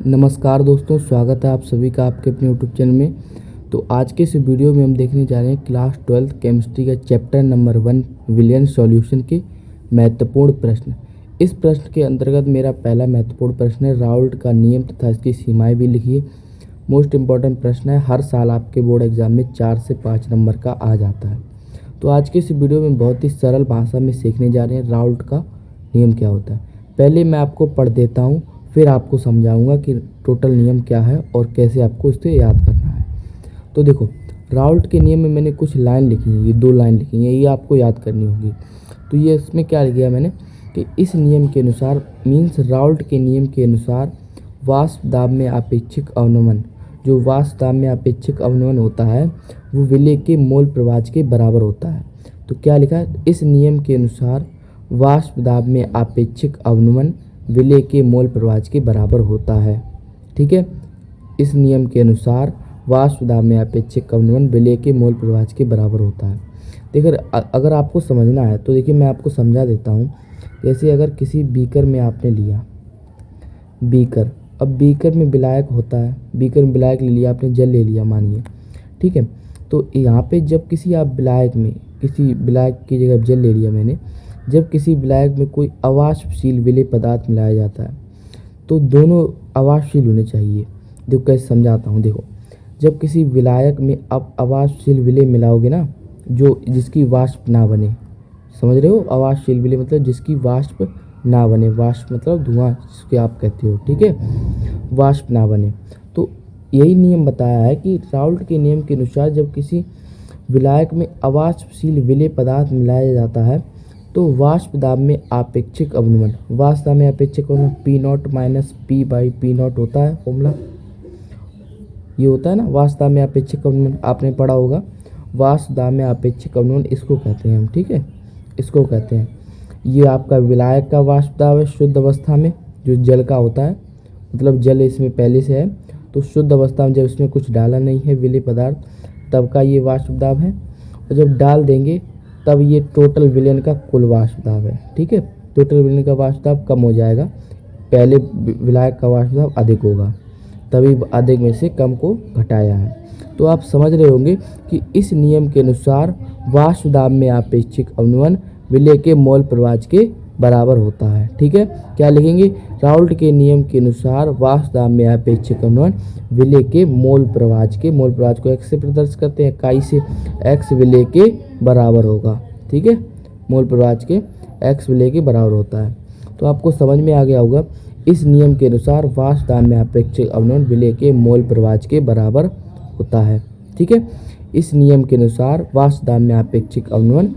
नमस्कार दोस्तों, स्वागत है आप सभी का आपके अपने यूट्यूब चैनल में। तो आज के इस वीडियो में हम देखने जा रहे हैं क्लास 12 केमिस्ट्री का चैप्टर नंबर 1 विलियन सॉल्यूशन के महत्वपूर्ण प्रश्न। इस प्रश्न के अंतर्गत मेरा पहला महत्वपूर्ण प्रश्न है राउल्ट का नियम तथा इसकी सीमाएं भी लिखिए। मोस्ट इम्पॉर्टेंट प्रश्न है, हर साल आपके बोर्ड एग्जाम में 4 से 5 नंबर का आ जाता है। तो आज के इस वीडियो में बहुत ही सरल भाषा में सीखने जा रहे हैं राउल्ट का नियम क्या होता है। पहले मैं आपको पढ़ देता हूँ, फिर आपको समझाऊंगा कि टोटल नियम क्या है और कैसे आपको इसे याद करना है। तो देखो, राउल्ट के नियम में मैंने कुछ लाइन लिखी हैं, ये 2 लाइन लिखी हैं, ये आपको याद करनी होगी। तो ये इसमें क्या लिखा है मैंने कि इस नियम के अनुसार मीन्स राउल्ट के नियम के अनुसार वाष्प दाब में आपेक्षिक अवनमन, जो वाष्प दाब में आपेक्षिक अवनमन होता है वो विलय के मोल प्रवाह के बराबर होता है। तो क्या लिखा है, इस नियम के अनुसार वाष्प दाब में आपेक्षिक अवनमन विलय के मोल प्रवाह के बराबर होता है। ठीक है, इस नियम के अनुसार वाष्प दाब में आपेक्षिक अवनमन विलय के मोल प्रवाह के बराबर होता है। देखिए, अगर आपको समझना है तो देखिए मैं आपको समझा देता हूँ। जैसे अगर किसी बीकर में आपने लिया बीकर, अब बीकर में विलायक होता है, बीकर में विलायक ले लिया आपने, जल ले लिया मानिए। ठीक है, तो यहाँ पे जब किसी आप विलायक में किसी विलायक की जगह जल ले लिया मैंने, जब किसी विलायक में कोई अवाष्पशील विलेय पदार्थ मिलाया जाता है तो दोनों अवाष्पशील होने चाहिए। देखो कैसे समझाता हूँ। देखो, जब किसी विलायक में आप अवाष्पशील विलेय मिलाओगे ना, जो जिसकी वाष्प ना बने, समझ रहे हो, अवाष्पशील विलेय मतलब जिसकी वाष्प ना बने, वाष्प मतलब धुआं जिसके आप कहते हो, ठीक है, वाष्प ना बने। तो यही नियम बताया है कि राउल्ट के नियम के अनुसार जब किसी विलायक में अवाष्पशील विलेय पदार्थ मिलाया जाता है तो वाष्प दाब में आपेक्षिक अवनमन, वाष्प दाब में आपेक्षिक अवनमन P naught minus P by P naught होता है फॉर्मूला, ये होता है ना वाष्प दाब में आपेक्षिक अवनमन, आपने पढ़ा होगा। वाष्प दाब में आपेक्षिक अवनमन इसको कहते हैं हम, ठीक है, इसको कहते हैं। ये आपका विलायक का वाष्प दाब है शुद्ध अवस्था में, जो जल का होता है, मतलब जल इसमें पहले से है, तो शुद्ध अवस्था में जब इसमें कुछ डाला नहीं है विलेय पदार्थ तब का ये वाष्प दाब है, और जब डाल देंगे तब ये टोटल विलयन का कुल वाष्प दाब है। ठीक है, टोटल विलयन का वाष्प दाब कम हो जाएगा, पहले विलायक का वाष्प दाब अधिक होगा, तभी अधिक में से कम को घटाया है। तो आप समझ रहे होंगे कि इस नियम के अनुसार वाष्प दाब में आपेक्षिक अवनमन विलय के मोल प्रवाह के बराबर होता है। ठीक है, क्या लिखेंगे, राउल्ट के नियम के अनुसार वाष्प दाब में आपेक्षिक अवनमन विलय के मोल प्रवाह को एक्स से प्रदर्शित करते हैं, इकाई से एक्स विलय के बराबर होगा। ठीक है, मोल प्रवाह के एक्स विलय के बराबर होता है। तो आपको समझ में आ गया होगा, इस नियम के अनुसार वाष्प दाब में आपेक्षिक अवनमन विलय के मोल प्रवाह के बराबर होता है। ठीक है, इस नियम के अनुसार वाष्प दाब में आपेक्षिक अवनमन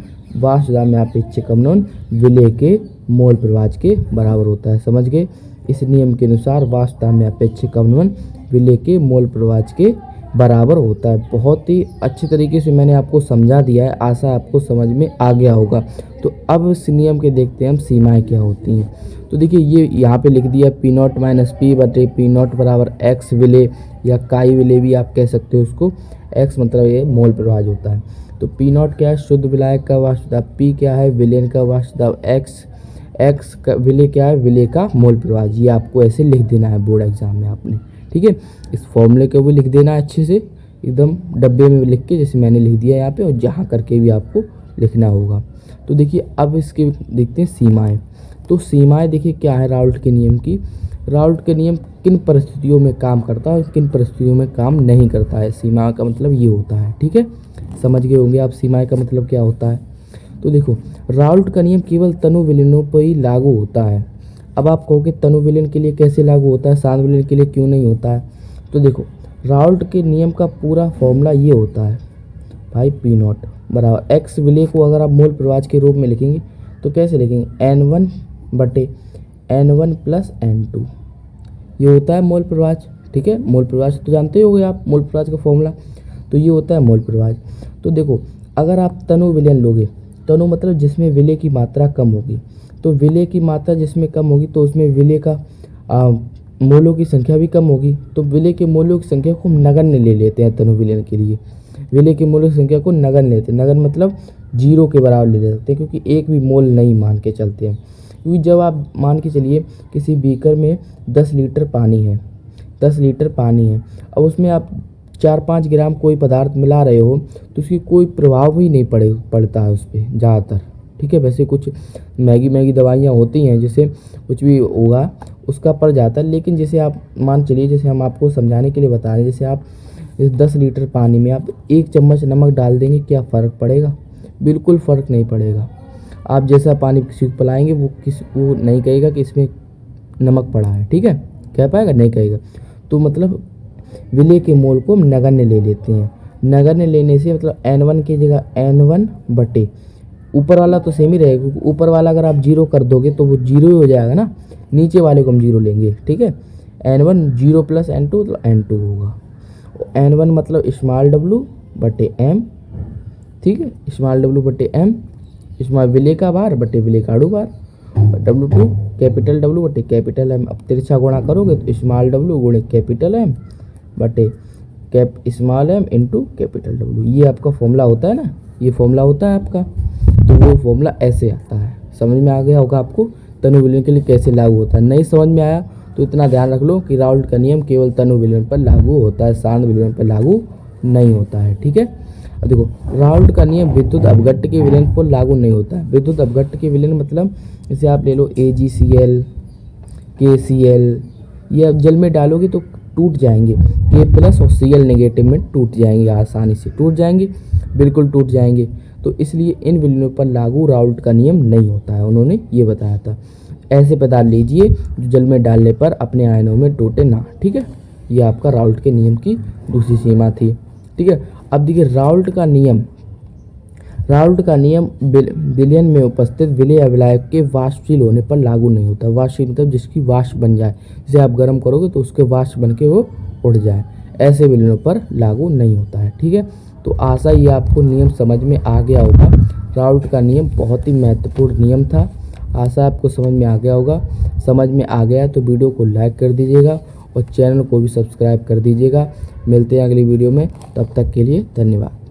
विलय के मोल प्रवाह के बराबर होता है। समझ गए, इस नियम के अनुसार वाष्प दाब में आपेक्षिक अवनमन विलय के मोल प्रवाह के बराबर होता है। बहुत ही अच्छी तरीके से मैंने आपको समझा दिया है, आशा आपको समझ में आ गया होगा। तो अब इस नियम के देखते हैं हम सीमाएं क्या होती हैं। तो देखिए, ये यहाँ पे लिख दिया पी नॉट माइनस पी बटे पी नॉट बराबर एक्स विलय या काई विलय भी आप कह सकते हो उसको। एक्स मतलब ये मोल प्रवाह होता है। तो पी नॉट क्या है, शुद्ध विलायक का वाष्प दाब, पी क्या है, विलयन का वाष्प दाब, एक्स का विलय क्या है, विलय का मोल प्रवाह। ये आपको ऐसे लिख देना है बोर्ड एग्जाम में आपने। ठीक है, इस फॉर्मूले को भी लिख देना है अच्छे से, एकदम डब्बे में लिख के, जैसे मैंने लिख दिया यहाँ पे, और जहाँ करके भी आपको लिखना होगा। तो देखिए, अब इसके देखते हैं सीमाएं। तो सीमाएं देखिए क्या है राउल्ट के नियम की। राउल्ट के नियम किन परिस्थितियों में काम करता है और किन परिस्थितियों में काम नहीं करता है, सीमा का मतलब ये होता है। ठीक है, समझ गए होंगे आप सीमाएं का मतलब क्या होता है। तो देखो, राउल्ट का नियम केवल तनु विलयनों पर ही लागू होता है। अब आप कहोगे तनु विलयन के लिए कैसे लागू होता है, शांत विलयन के लिए क्यों नहीं होता है। तो देखो, राउल्ट के नियम का पूरा फॉर्मूला ये होता है भाई, पी नॉट बराबर एक्स विलय को अगर आप मोल प्रवाह के रूप में लिखेंगे तो कैसे लिखेंगे, N1 बटे N1 प्लस N2, ये होता है मोल प्रवाह। ठीक है, मोल प्रवाह तो जानते होगे आप, मोल प्रवाह का फॉर्मूला, तो ये होता है मोल प्रवाह। तो देखो, अगर आप तनु विलयन लोगे, तनु मतलब जिसमें विलय की मात्रा कम होगी, तो विलय की मात्रा जिसमें कम होगी तो उसमें विलय का मोलों की संख्या भी कम होगी। तो विलय के मोलों की संख्या को नगण्य ले लेते हैं तनु विलयन के लिए, विलय के मोलों की संख्या को नगण्य लेते हैं। नगण्य मतलब 0 के बराबर ले लेते हैं, क्योंकि एक भी मोल नहीं मान के चलते हैं। क्योंकि जब आप मान के चलिए किसी बीकर में 10 लीटर पानी है, 10 लीटर पानी है, अब उसमें आप 4-5 ग्राम कोई पदार्थ मिला रहे हो तो उसकी कोई प्रभाव ही नहीं पड़ता है उस पर ज़्यादातर, ठीक है। वैसे कुछ मैगी दवाइयाँ होती हैं जिससे कुछ भी होगा उसका पड़ जाता है, लेकिन जैसे आप मान चलिए, जैसे हम आपको समझाने के लिए बता रहे हैं, जैसे आप इस 10 लीटर पानी में आप 1 चम्मच नमक डाल देंगे, क्या फ़र्क पड़ेगा? बिल्कुल फ़र्क नहीं पड़ेगा। आप जैसा पानी किसी को पिलाएंगे वो नहीं कहेगा कि इसमें नमक पड़ा है, ठीक है, कह पाएगा? नहीं कहेगा। तो मतलब विलेय के मोल को हम नगण्य ले लेते हैं। नगण्य लेने से मतलब N1 की जगह N1 बटे ऊपर वाला तो सेम ही रहेगा, क्योंकि ऊपर वाला अगर आप 0 कर दोगे तो वो 0 ही हो जाएगा ना, नीचे वाले को हम 0 लेंगे, ठीक है। N1 0 प्लस N2 मतलब N2 होगा। N1 मतलब स्मॉल w बटे m, ठीक है, स्मॉल w बटे m, स्मॉल विलेय का भार बटे विलेय का अणु भार, W2 कैपिटल W बटे कैपिटल M। अब तिरछा गुणा करोगे तो स्मॉल w गुणे कैपिटल M बटे small m into capital W। ये आपका फॉर्मूला होता है ना, ये फॉर्मूला होता है आपका। तो वो फॉर्मूला ऐसे आता है। समझ में आ गया होगा आपको तनु विलयन के लिए कैसे लागू होता है। नहीं समझ में आया तो इतना ध्यान रख लो कि राउल्ट का नियम केवल तनु विलयन पर लागू होता है, शांत विलयन पर लागू नहीं होता है, ठीक है। अब देखो, राउल्ट का नियम विद्युत अपघट्ट के विलयन पर लागू नहीं होता है। विद्युत अपघट्ट के विलयन मतलब जैसे आप ले लो AgCl, KCl, ये आप जल में डालोगे तो टूट जाएंगे, K प्लस और Cl नेगेटिव में टूट जाएंगे, आसानी से टूट जाएंगे, बिल्कुल टूट जाएंगे। तो इसलिए इन विलयनों पर लागू राउल्ट का नियम नहीं होता है, उन्होंने ये बताया था। ऐसे पदार्थ लीजिए जो जल में डालने पर अपने आयनों में टूटे ना, ठीक है। ये आपका राउल्ट के नियम की दूसरी सीमा थी, ठीक है। अब देखिए राउल्ट का नियम विलयन में उपस्थित विलेय अवयव के वाष्पशील होने पर लागू नहीं होता। वाष्पशील मतलब जिसकी वाष्प बन जाए, जैसे आप गर्म करोगे तो उसके वाष्प बन के वो उड़ जाए, ऐसे विलयनों पर लागू नहीं होता है, ठीक है। तो आशा ये आपको नियम समझ में आ गया होगा। राउल्ट का नियम बहुत ही महत्वपूर्ण नियम था, आशा आपको समझ में आ गया होगा। समझ में आ गया तो वीडियो को लाइक कर दीजिएगा और चैनल को भी सब्सक्राइब कर दीजिएगा। मिलते हैं अगली वीडियो में, तब तक के लिए धन्यवाद।